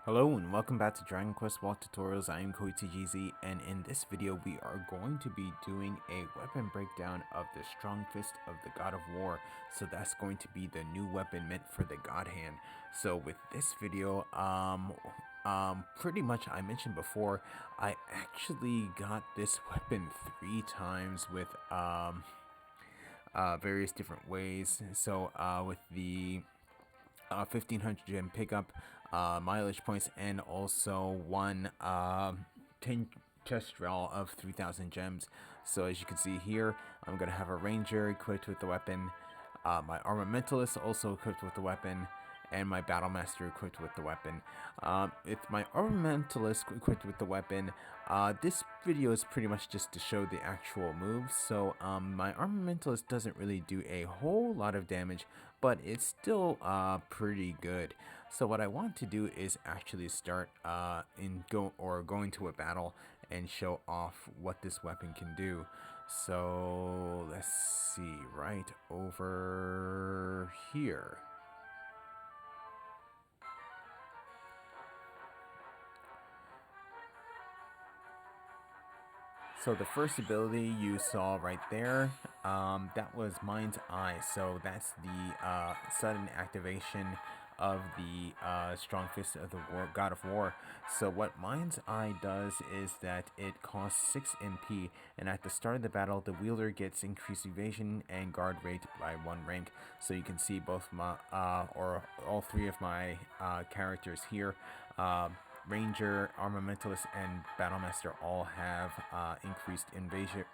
Hello and welcome back to Dragon Quest Walk Tutorials. I am KoiTGZ, and in this video we are going to be doing a weapon breakdown of the Strong Fist of the God of War. So that's going to be the new weapon meant for the God Hand. So with this video, pretty much I mentioned before, I actually got this weapon 3 times with various different ways. So with the 1500 gem pickup, mileage points, and also one 10 chest draw of 3000 gems. So as you can see here, I'm gonna have a ranger equipped with the weapon, my armamentalist also equipped with the weapon, and my battle master equipped with the weapon. It's my armamentalist equipped with the weapon. This video is pretty much just to show the actual moves. So my armamentalist doesn't really do a whole lot of damage, but it's still pretty good. So what I want to do is actually start going to a battle and show off what this weapon can do. So let's see, right over here. So the first ability you saw right there, that was Mind's Eye. So that's the sudden activation of the Strong Fist of the God of War. So what Mind's Eye does is that it costs 6 MP, and at the start of the battle, the wielder gets increased evasion and guard rate by 1 rank. So you can see both my, or all 3 of my characters here. Ranger, Armamentalist, and Battlemaster all have increased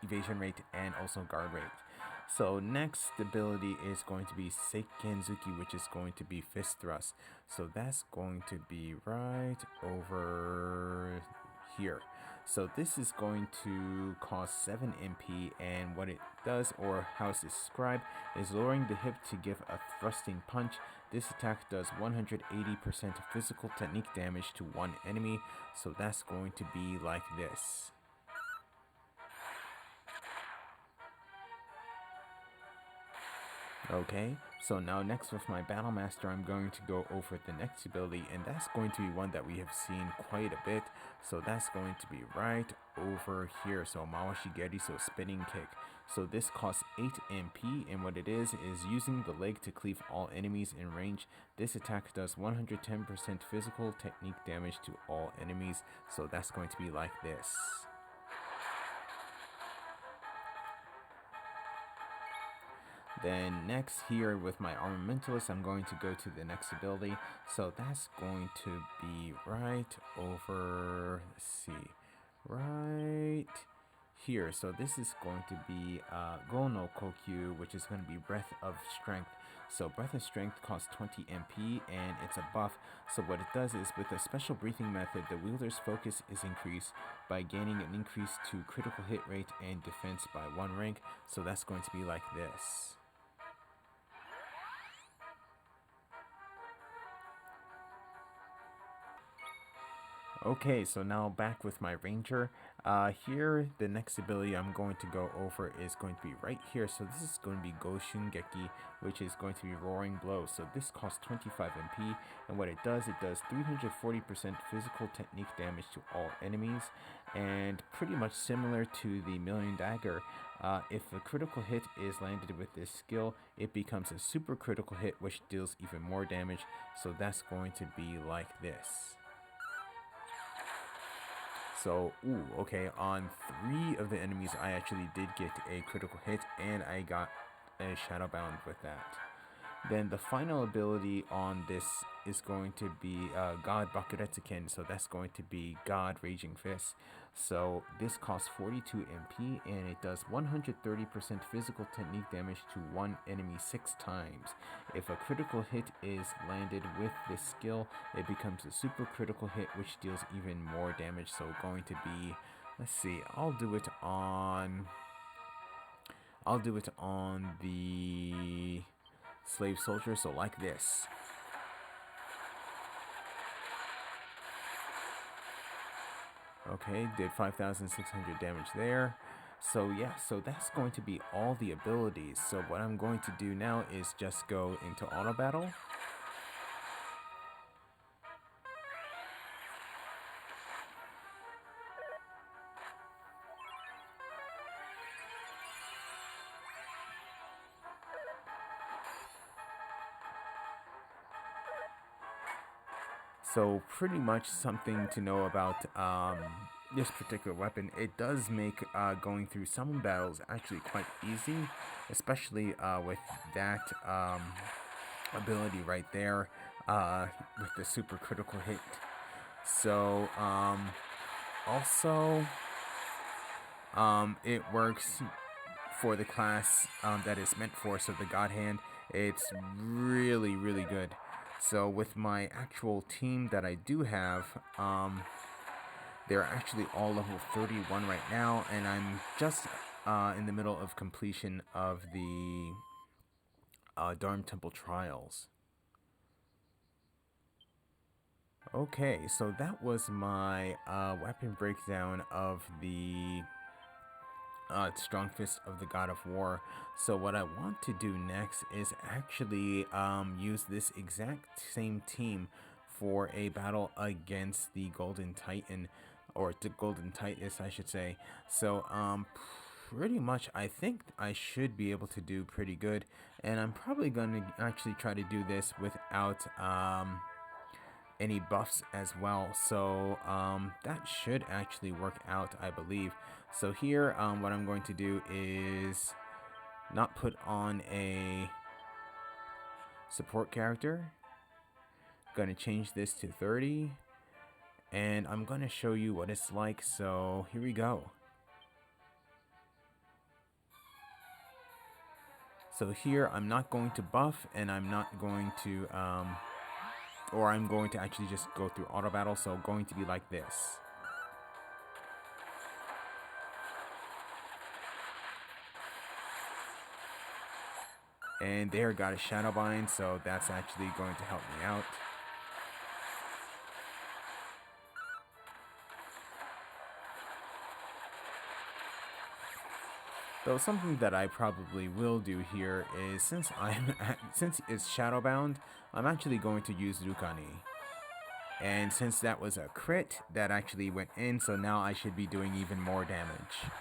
evasion rate and also guard rate. So next ability is going to be Seikenzuki, which is going to be Fist Thrust. So that's going to be right over here. So this is going to cost 7 MP, and what it does, or how it's described, is lowering the hip to give a thrusting punch. This attack does 180% physical technique damage to one enemy, so that's going to be like this. Okay, so now next with my Battle Master, I'm going to go over the next ability, and that's going to be one that we have seen quite a bit. So that's going to be right over here. So Mawashigeri, so spinning kick. So this costs 8 MP, and what it is using the leg to cleave all enemies in range. This attack does 110% physical technique damage to all enemies. So that's going to be like this. Then next here with my Armamentalist, I'm going to go to the next ability. So that's going to be right over, let's see, right here. So this is going to be Go no Kokyu, which is going to be Breath of Strength. So Breath of Strength costs 20 MP, and it's a buff. So what it does is, with a special breathing method, the wielder's focus is increased by gaining an increase to critical hit rate and defense by 1 rank. So that's going to be like this. Okay, so now back with my ranger. Here, the next ability I'm going to go over is going to be right here. So this is going to be Go Shungeki, which is going to be Roaring Blow. So this costs 25 MP, and what it does 340% physical technique damage to all enemies, and pretty much similar to the Million Dagger. If a critical hit is landed with this skill, it becomes a super critical hit, which deals even more damage. So that's going to be like this. So, okay, on 3 of the enemies, I actually did get a critical hit, and I got a Shadowbound with that. Then the final ability on this is going to be God Bakuretsuken, so that's going to be God Raging Fist. So this costs 42 MP, and it does 130% physical technique damage to one enemy 6 times. If a critical hit is landed with this skill, it becomes a super critical hit, which deals even more damage. So going to be, let's see, I'll do it on the slave soldier, so like this. Okay, did 5,600 damage there. So yeah, so that's going to be all the abilities. So what I'm going to do now is just go into auto battle. So pretty much something to know about this particular weapon. It does make going through summon battles actually quite easy, especially with that ability right there with the super critical hit. So also it works for the class that it's meant for, so the God Hand. It's really, really good. So with my actual team that I do have, they're actually all level 31 right now, and I'm just in the middle of completion of the Dharm Temple Trials. Okay, so that was my weapon breakdown of the Strong Fist of the God of War. So what I want to do next is actually use this exact same team for a battle against the Golden Titan, or the Golden Titus, I should say. So pretty much I think I should be able to do pretty good, and I'm probably going to actually try to do this without any buffs as well, so that should actually work out, I believe. So here what I'm going to do is not put on a support character. Going to change this to 30, and I'm going to show you what it's like. So here we go. So here I'm not going to buff, and I'm not going to or I'm going to actually just go through auto battle, so going to be like this. And there, got a shadow bind, so that's actually going to help me out. Though something that I probably will do here is, since it's shadowbound, I'm actually going to use Rukani. And since that was a crit, that actually went in, so now I should be doing even more damage.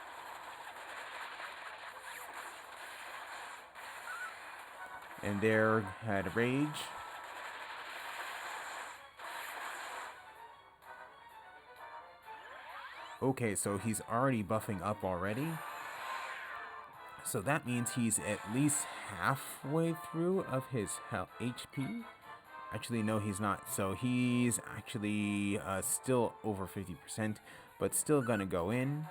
And there, had Rage. Okay, so he's already buffing up already. So that means he's at least halfway through of his HP. Actually, no, he's not. So he's actually still over 50%, but still gonna go in.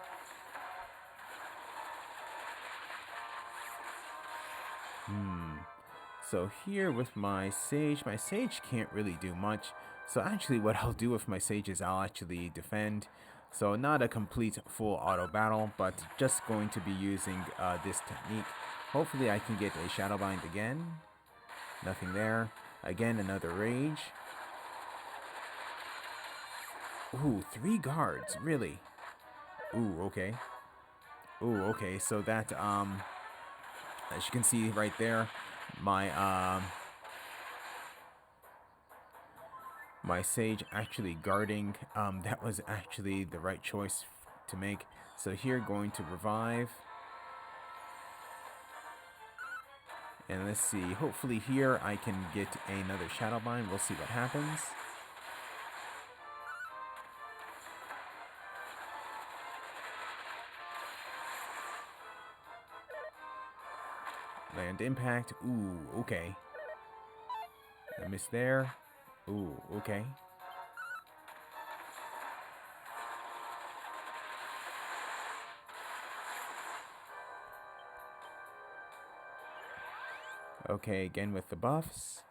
So here with my Sage can't really do much. So actually what I'll do with my Sage is I'll actually defend. So not a complete full auto battle, but just going to be using this technique. Hopefully I can get a Shadow Bind again. Nothing there. Again, another Rage. Ooh, 3 guards, really? Ooh, okay. Ooh, okay, so that, as you can see right there, my my Sage actually guarding, that was actually the right choice to make. So here, going to revive. And let's see, hopefully here I can get another Shadow Bind. We'll see what happens. Land impact. Ooh, okay. I missed there. Ooh, okay. Okay, again with the buffs.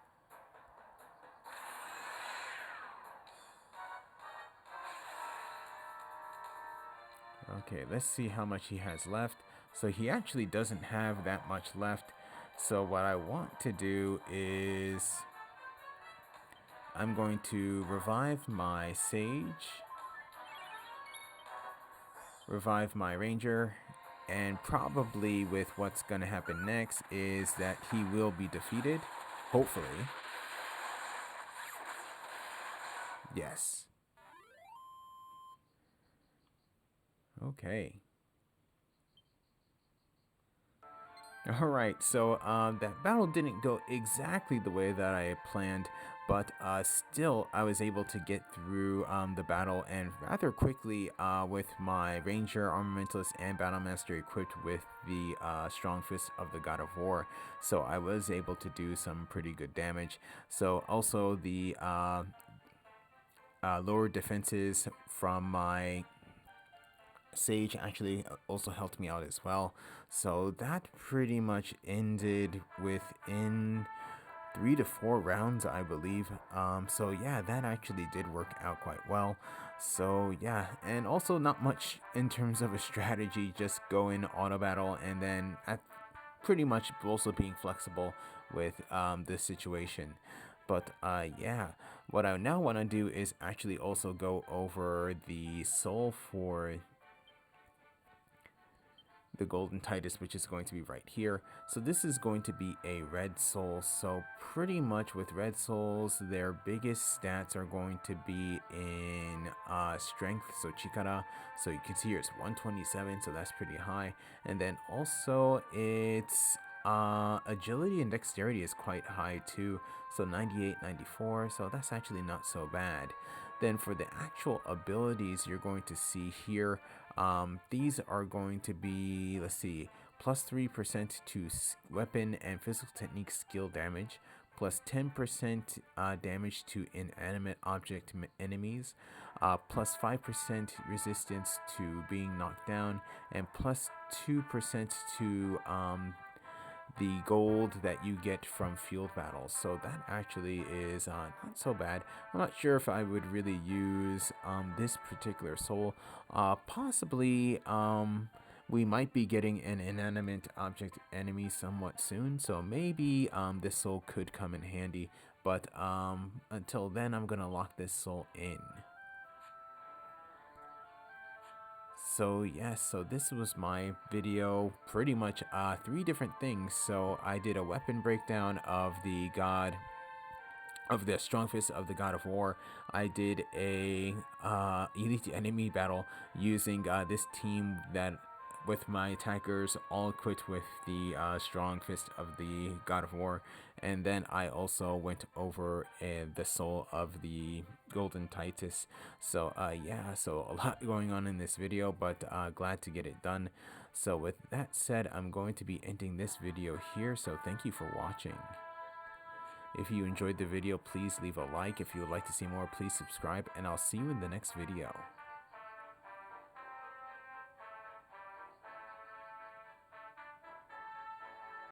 Okay, let's see how much he has left. So he actually doesn't have that much left. So what I want to do is I'm going to revive my Sage, revive my Ranger, and probably with what's going to happen next is that he will be defeated, hopefully. Yes. Okay. Alright, so that battle didn't go exactly the way that I planned, but still I was able to get through the battle and rather quickly with my Ranger, Armamentalist, and Battlemaster equipped with the Strong Fist of the God of War. So I was able to do some pretty good damage. So also the lower defenses from my Sage actually also helped me out as well. So that pretty much ended within 3 to 4 rounds, I believe. So yeah, that actually did work out quite well. So yeah, and also not much in terms of a strategy, just go in auto battle and then pretty much also being flexible with this situation. But yeah, what I now want to do is actually also go over the soul for the Golden Titus, which is going to be right here. So this is going to be a red soul. So pretty much with red souls, their biggest stats are going to be in strength, so chikara. So you can see here it's 127, so that's pretty high. And then also its agility and dexterity is quite high too, so 98, 94, so that's actually not so bad. Then for the actual abilities, you're going to see here, these are going to be, let's see, plus 3% to weapon and physical technique skill damage, plus 10% damage to inanimate object enemies, plus 5% resistance to being knocked down, and plus 2% to the gold that you get from field battles. So that actually is not so bad. I'm not sure if I would really use this particular soul. Possibly we might be getting an inanimate object enemy somewhat soon, so maybe this soul could come in handy. But until then, I'm gonna lock this soul in. So yes, so this was my video, pretty much 3 different things. So I did a weapon breakdown of the god of the Strong Fist of the God of War. I did a elite enemy battle using this team that with my attackers all equipped with the Strong Fist of the God of War. And then I also went over the soul of the Golden Titus. So yeah, so a lot going on in this video, but glad to get it done. So with that said, I'm going to be ending this video here, so thank you for watching. If you enjoyed the video, please leave a like. If you would like to see more, please subscribe, and I'll see you in the next video.